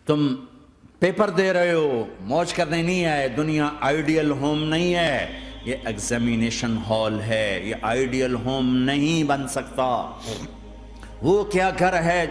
تم پیپر دے رہے ہو، موج کرنے نہیں آئے. دنیا آئیڈیل ہوم نہیں ہے، یہ ایگزامینیشن ہال ہے. یہ آئیڈیل ہوم نہیں بن سکتا. وہ کیا گھر ہے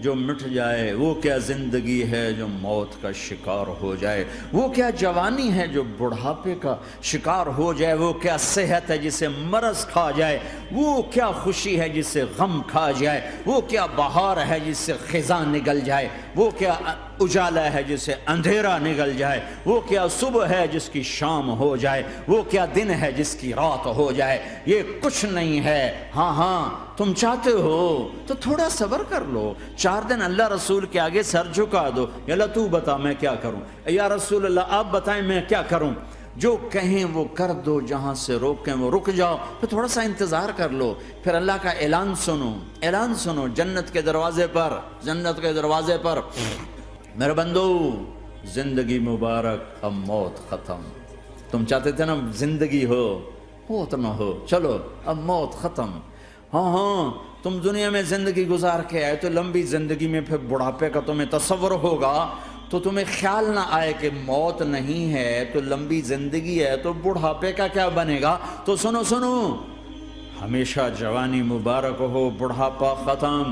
جو مٹ جائے، وہ کیا زندگی ہے جو موت کا شکار ہو جائے، وہ کیا جوانی ہے جو بڑھاپے کا شکار ہو جائے، وہ کیا صحت ہے جسے مرض کھا جائے، وہ کیا خوشی ہے جسے غم کھا جائے، وہ کیا بہار ہے جس سے خزاں نگل جائے، وہ کیا اجالا ہے جس سے اندھیرا نگل جائے، وہ کیا صبح ہے جس کی شام ہو جائے، وہ کیا دن ہے جس کی رات ہو جائے. یہ کچھ نہیں ہے. ہاں تم چاہتے ہو تو تھوڑا صبر کر لو. 4 دن اللہ رسول کے آگے سر جھکا دو. یا اللہ تو بتا میں کیا کروں، یا رسول اللہ آپ بتائیں میں کیا کروں. جو کہیں وہ کر دو، جہاں سے روکیں وہ رک جاؤ. پھر تھوڑا سا انتظار کر لو. پھر اللہ کا اعلان سنو جنت کے دروازے پر میرے بندو زندگی مبارک، اب موت ختم. تم چاہتے تھے نا زندگی ہو موت نہ ہو، چلو اب موت ختم. ہاں تم دنیا میں زندگی گزار کے آئے تو لمبی زندگی میں پھر بڑھاپے کا تمہیں تصور ہوگا تو تمہیں خیال نہ آئے کہ موت نہیں ہے تو لمبی زندگی ہے تو بڑھاپے کا کیا بنے گا. تو سنو ہمیشہ جوانی مبارک ہو، بڑھاپا ختم.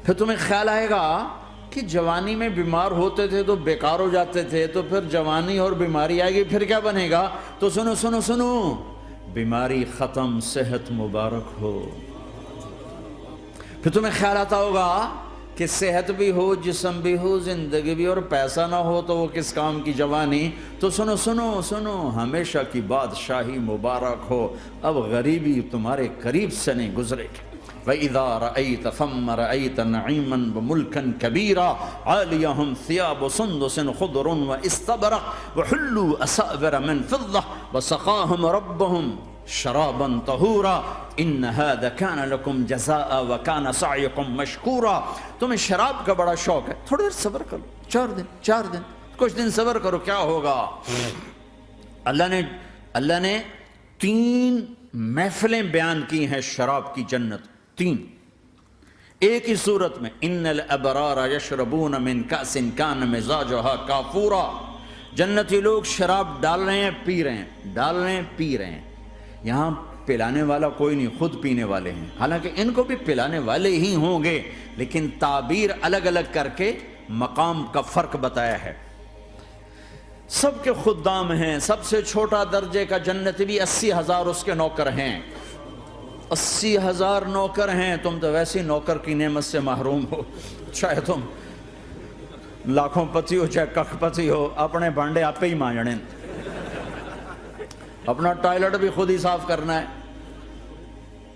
پھر تمہیں خیال آئے گا کہ جوانی میں بیمار ہوتے تھے تو بیکار ہو جاتے تھے، تو پھر جوانی اور بیماری آئے گی پھر کیا بنے گا. تو سنو بیماری ختم، صحت مبارک ہو. پھر تمہیں خیال آتا ہوگا کہ صحت بھی ہو، جسم بھی ہو، زندگی بھی، اور پیسہ نہ ہو تو وہ کس کام کی جوانی. تو سنو ہمیشہ کی بادشاہی مبارک ہو. اب غریبی تمہارے قریب سے نہیں گزرے گی. وَإِذَا رَأَيْتَ ثَمَّ رَأَيْتَ نَعِيمًا وَمُلْكًا كَبِيرًا عَالِيَهُمْ ثِيَابُ سُنْدُسٍ خُضْرٌ وَإِسْتَبْرَقٍ وَحُلُّوا أَسَاوِرَ مِنْ فِضَّةٍ وَسَقَاهُمْ رَبُّهُمْ شَرَابًا طَهُورًا إِنَّ هَذَا كَانَ لَكُمْ جَزَاءً وَكَانَ سَعْيُكُمْ مَشْكُورًا. تمہیں شراب کا بڑا شوق ہے، تھوڑی دیر صبر کرو. 4 دن کچھ دن صبر کرو، کیا ہوگا. اللہ نے 3 محفلیں بیان کی ہیں شراب کی جنت. 3 ایک ہی صورت میں. ان الابرار یشربون من کأس کان مزاجها کافورا. جنتی لوگ شراب ڈال رہے ہیں، پی رہے ہیں. یہاں پلانے والا کوئی نہیں، خود پینے والے ہیں. حالانکہ ان کو بھی پلانے والے ہی ہوں گے، لیکن تعبیر الگ الگ کر کے مقام کا فرق بتایا ہے. سب کے خدام ہیں. سب سے چھوٹا درجے کا جنتی بھی 80,000 اس کے نوکر ہیں. 80,000 نوکر ہیں. تم تو ویسی نوکر کی نعمت سے محروم ہو. چاہے تم لاکھوں پتی ہو چاہے کخ پتی ہو، اپنے بانڈے آپ ہی مانجنے، اپنا ٹوائلٹ بھی خود ہی صاف کرنا ہے.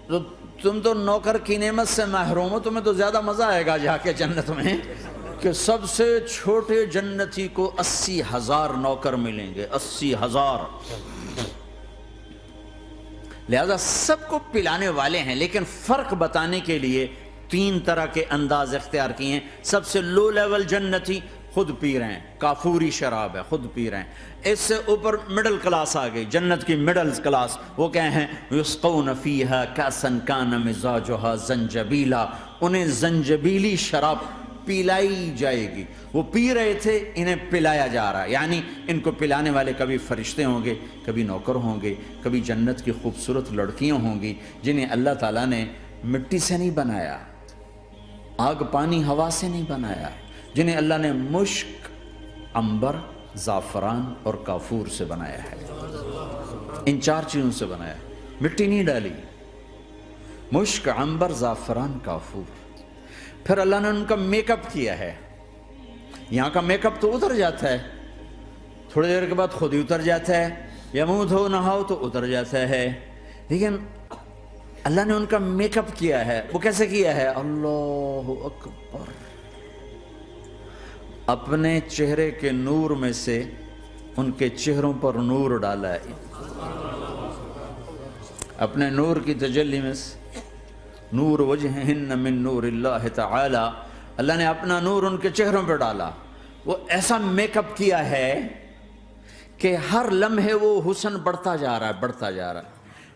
تو تم تو نوکر کی نعمت سے محروم ہو. تمہیں تو زیادہ مزہ آئے گا جا کے جنت میں کہ سب سے چھوٹے جنتی کو 80,000 نوکر ملیں گے. 80,000. لہذا سب کو پلانے والے ہیں، لیکن فرق بتانے کے لیے 3 طرح کے انداز اختیار کیے ہیں. سب سے لو لیول جنتی خود پی رہے ہیں، کافوری شراب ہے، خود پی رہے ہیں. اس سے اوپر مڈل کلاس آ گئی، جنت کی مڈل کلاس. وہ کہے ہیں یسقون فیہا کاسا کان مزاجہا زنجبیلا. انہیں زنجبیلی شراب پلائی جائے گی. وہ پی رہے تھے، انہیں پلایا جا رہا ہے. یعنی ان کو پلانے والے کبھی فرشتے ہوں گے، کبھی نوکر ہوں گے، کبھی جنت کی خوبصورت لڑکیاں ہوں گی جنہیں اللہ تعالیٰ نے مٹی سے نہیں بنایا، آگ پانی ہوا سے نہیں بنایا، جنہیں اللہ نے مشک، عنبر، زعفران اور کافور سے بنایا ہے. ان 4 چیزوں سے بنایا ہے. مٹی نہیں ڈالی. مشک، عنبر، زعفران، کافور. پھر اللہ نے ان کا میک اپ کیا ہے. یہاں کا میک اپ تو اتر جاتا ہے، تھوڑی دیر کے بعد خود ہی اتر جاتا ہے، یا منہ دھو نہاؤ تو اتر جاتا ہے. لیکن اللہ نے ان کا میک اپ کیا ہے. وہ کیسے کیا ہے؟ اللہ اکبر. اپنے چہرے کے نور میں سے ان کے چہروں پر نور ڈالا ہے. اپنے نور کی تجلی میں سے نور وجہہن من نور اللہ تعالی. اللہ نے اپنا نور ان کے چہروں پہ ڈالا. وہ ایسا میک اپ کیا ہے کہ ہر لمحے وہ حسن بڑھتا جا رہا ہے.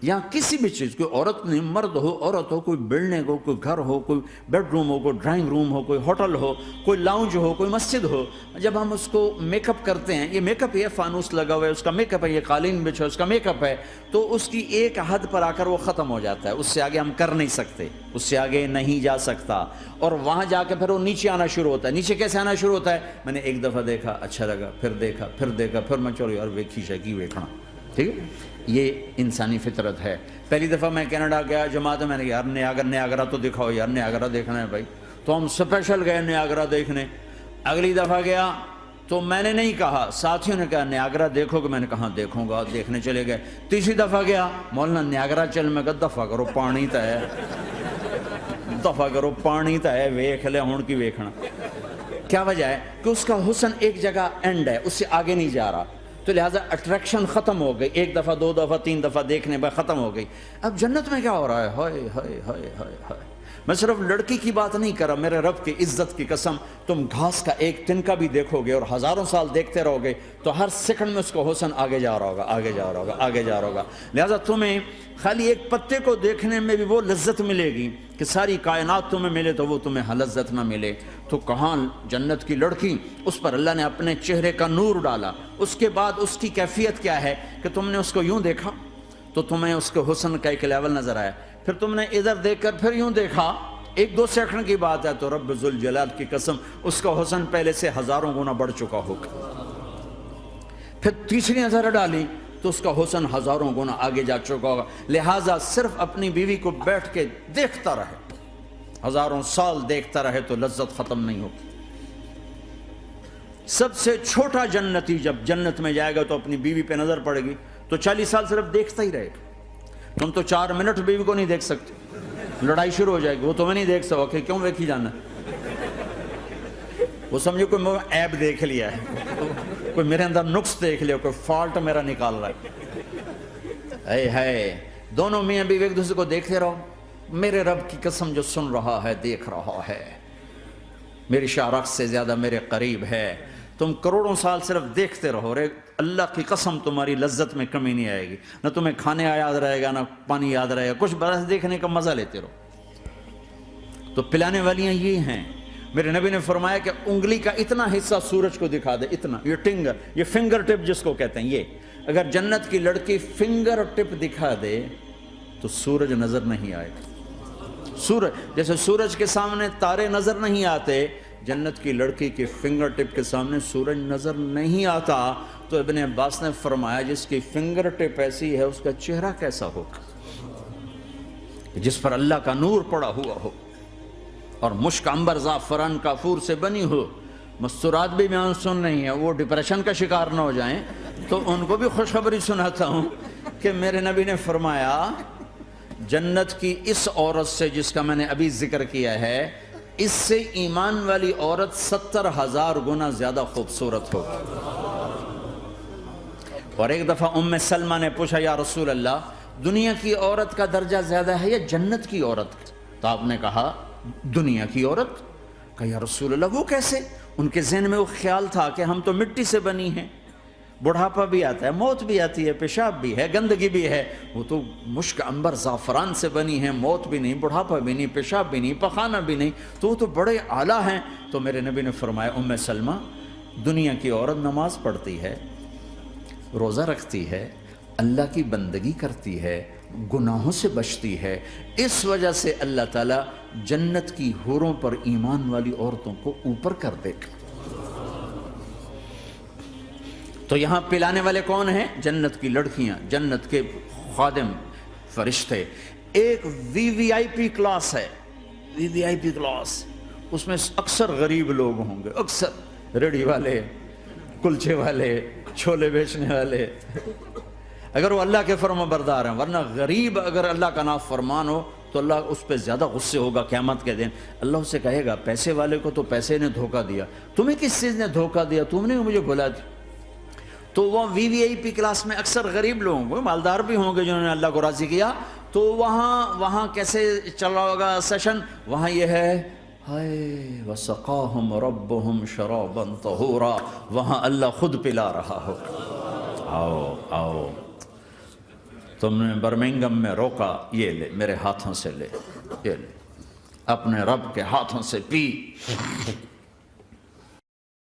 یا کسی بھی چیز، کوئی عورت نہیں، مرد ہو عورت ہو، کوئی بلڈنگ ہو، کوئی گھر ہو، کوئی بیڈ روم ہو، کوئی ڈرائنگ روم ہو، کوئی ہوٹل ہو، کوئی لاؤنج ہو، کوئی مسجد ہو، جب ہم اس کو میک اپ کرتے ہیں، یہ میک اپ یہ فانوس لگا ہوا ہے اس کا میک اپ ہے، یہ قالین بچھا اس کا میک اپ ہے، تو اس کی ایک حد پر آ کر وہ ختم ہو جاتا ہے، اس سے آگے ہم کر نہیں سکتے، اس سے آگے نہیں جا سکتا، اور وہاں جا کے پھر وہ نیچے آنا شروع ہوتا ہے۔ نیچے کیسے آنا شروع ہوتا ہے؟ میں نے ایک دفعہ دیکھا، اچھا لگا، پھر دیکھا، پھر میں چلو یار ویکھی شیکی ویکھنا، ٹھیک ہے، یہ انسانی فطرت ہے۔ پہلی دفعہ میں کینیڈا گیا جماعت میں نے کہا یار نیاگرا تو دکھاؤ یار، نیاگرا دیکھنا ہے بھائی، تو ہم اسپیشل گئے نیاگرا دیکھنے۔ اگلی دفعہ گیا تو میں نے نہیں کہا، ساتھیوں نے کہا نیاگرا دیکھو گے، میں نے کہا دیکھوں گا، دیکھنے چلے گئے۔ تیسری دفعہ گیا، مولانا نیاگرا چل، میں کہا دفعہ کرو پانی تا ہے، دفعہ کرو پانی تا ہے، ویکھ لے ہون کی ویکھنا۔ کیا وجہ ہے؟ کہ اس کا حسن ایک جگہ اینڈ ہے، اس سے آگے نہیں جا رہا، تو لہٰذا اٹریکشن ختم ہو گئی، ایک دفعہ دو دفعہ تین دفعہ دیکھنے بعد ختم ہو گئی۔ اب جنت میں کیا ہو رہا ہے؟ ہائے ہائے ہائے ہائے ہائے، میں صرف لڑکی کی بات نہیں کر رہا، میرے رب کی عزت کی قسم، تم گھاس کا ایک تنکا بھی دیکھو گے اور ہزاروں سال دیکھتے رہو گے تو ہر سیکنڈ میں اس کو حسن آگے جا رہا ہوگا، آگے جا رہا ہوگا، آگے جا رہا ہوگا۔ لہٰذا تمہیں خالی ایک پتے کو دیکھنے میں بھی وہ لذت ملے گی کہ ساری کائنات تمہیں ملے تو وہ تمہیں لذت نہ ملے۔ تو کہاں جنت کی لڑکی، اس پر اللہ نے اپنے چہرے کا نور ڈالا، اس کے بعد اس کی کیفیت کیا ہے کہ تم نے اس کو یوں دیکھا تو تمہیں اس کے حسن کا ایک لیول نظر آیا، پھر تم نے ادھر دیکھ کر پھر یوں دیکھا، ایک دو سیکنڈ کی بات ہے، تو رب ذوالجلال کی قسم اس کا حسن پہلے سے ہزاروں گنا بڑھ چکا ہوگا۔ پھر تیسری نظر ڈالی تو اس کا حسن ہزاروں گنا آگے جا چکا ہوگا۔ لہٰذا صرف اپنی بیوی کو بیٹھ کے دیکھتا رہے، ہزاروں سال دیکھتا رہے تو لذت ختم نہیں ہوگی۔ سب سے چھوٹا جنتی جب جنت میں جائے گا تو اپنی بیوی پہ نظر پڑے گی تو 40 سال صرف دیکھتا ہی رہے گا۔ تم تو 4 منٹ بیوی کو نہیں دیکھ سکتے، لڑائی شروع ہو جائے گی، وہ تمہیں نہیں دیکھ سکو، کیوں ویکھی جانا، وہ سمجھو کوئی میں عیب دیکھ لیا ہے، کوئی میرے اندر نقص دیکھ لیا، کوئی فالٹ میرا نکال رہا ہے۔ ہے دونوں میاں بیوی ایک دوسرے کو دیکھتے رہو، میرے رب کی قسم جو سن رہا ہے، دیکھ رہا ہے، میری شارخ سے زیادہ میرے قریب ہے۔ تم کروڑوں سال صرف دیکھتے رہو، رے اللہ کی قسم تمہاری لذت میں کمی نہیں آئے گی، نہ تمہیں کھانے یاد رہے گا، نہ پانی یاد رہے گا، کچھ برس دیکھنے کا مزہ لیتے رہو۔ تو پلانے والیاں یہ ہیں۔ میرے نبی نے فرمایا کہ انگلی کا اتنا حصہ سورج کو دکھا دے، اتنا، یہ فنگر ٹپ جس کو کہتے ہیں، یہ اگر جنت کی لڑکی فنگر ٹپ دکھا دے تو سورج نظر نہیں آئے گا۔ سورج جیسے سورج کے سامنے تارے نظر نہیں آتے، جنت کی لڑکی کے فنگر ٹپ کے سامنے سورج نظر نہیں آتا۔ تو ابن عباس نے فرمایا جس کی فنگر ٹپ ایسی ہے اس کا چہرہ کیسا ہوگا، جس پر اللہ کا نور پڑا ہوا ہو اور مشک عنبر زعفران کافور سے بنی ہو۔ مستورات بھی بیان سن رہی ہیں، وہ ڈپریشن کا شکار نہ ہو جائیں، تو ان کو بھی خوشخبری سناتا ہوں کہ میرے نبی نے فرمایا جنت کی اس عورت سے جس کا میں نے ابھی ذکر کیا ہے، اس سے ایمان والی عورت 70,000 گنا زیادہ خوبصورت ہوگی۔ اور ایک دفعہ ام سلمہ نے پوچھا یا رسول اللہ، دنیا کی عورت کا درجہ زیادہ ہے یا جنت کی عورت کا؟ تو آپ نے کہا دنیا کی عورت۔ کہا یا رسول اللہ وہ کیسے؟ ان کے ذہن میں وہ خیال تھا کہ ہم تو مٹی سے بنی ہیں، بڑھاپا بھی آتا ہے، موت بھی آتی ہے، پیشاب بھی ہے، گندگی بھی ہے، وہ تو مشک عنبر زعفران سے بنی ہے، موت بھی نہیں، بڑھاپا بھی نہیں، پیشاب بھی نہیں، پخانہ بھی نہیں، تو وہ تو بڑے اعلیٰ ہیں۔ تو میرے نبی نے فرمایا ام سلمہ، دنیا کی عورت نماز پڑھتی ہے، روزہ رکھتی ہے، اللہ کی بندگی کرتی ہے، گناہوں سے بچتی ہے، اس وجہ سے اللہ تعالیٰ جنت کی حوروں پر ایمان والی عورتوں کو اوپر کر دے گا۔ تو یہاں پلانے والے کون ہیں؟ جنت کی لڑکیاں، جنت کے خادم فرشتے۔ ایک وی وی آئی پی کلاس ہے، وی وی آئی پی کلاس، اس میں اکثر غریب لوگ ہوں گے، اکثر ریڑھی والے، کلچے والے، چھولے بیچنے والے، اگر وہ اللہ کے فرما بردار ہیں، ورنہ غریب اگر اللہ کا نافرمان ہو تو اللہ اس پہ زیادہ غصے ہوگا قیامت کے دن۔ اللہ اسے کہے گا پیسے والے کو تو پیسے نے دھوکہ دیا، تمہیں کس چیز نے دھوکہ دیا، تم نے مجھے بلا دی۔ تو وہ وی وی آئی پی کلاس میں اکثر غریب لوگ ہوں گے، مالدار بھی ہوں گے جنہوں نے اللہ کو راضی کیا، تو وہاں کیسے چل رہا ہوگا سیشن؟ وہاں یہ ہے ہائے وسقاہم ربہم شرابا طہورا، وہاں اللہ خود پلا رہا ہوگا۔ آؤ آؤ، تم نے برمنگم میں روکا، یہ لے میرے ہاتھوں سے لے، یہ لے اپنے رب کے ہاتھوں سے پی۔